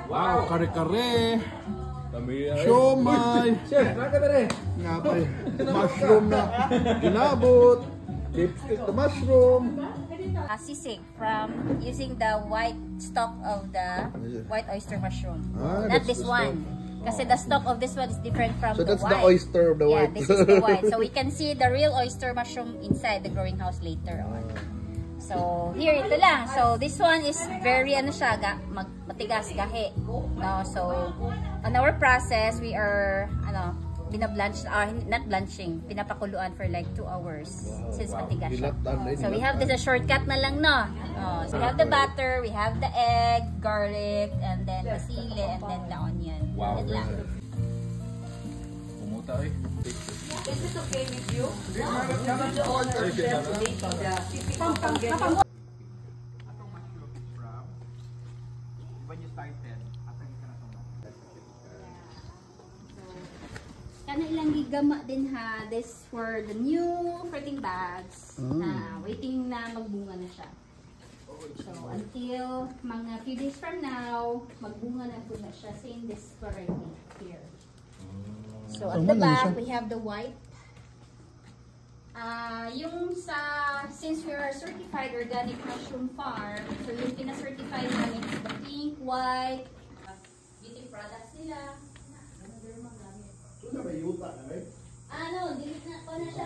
Wow, kare-kare. Siomay. Chef, nakakabere. Nga pa mushroom na ginabot. Lipstick the mushroom. Sisig from using the white stalk of the white oyster mushroom. Not this one. Kasi the stalk of this one is different from the white. So that's the oyster of the white. Yeah, this is the white. So we can see the real oyster mushroom inside the growing house later on. So here, ito lang. So this one is very ano siya, matigas, gahe. No? So on our process, we are binablanch, not blanching, pinapakuluan for like 2 hours since matigas siya. So we have this a shortcut na lang, no? So we have the butter, we have the egg, garlic, and then the sili, and then the onion. Wow. Yan lang. Pumuta eh. Is it okay with you? Kana ilang gigama din ha, this for the new fruiting bags na waiting na magbunga na siya. So until mga few days from now, magbunga na po na siya, seeing this variety here. So at the back, we have the white. Yung since we are certified organic mushroom farm, so yung pina-certify namin is the pink, white, beauty products nila. Ano, delete na ko na siya.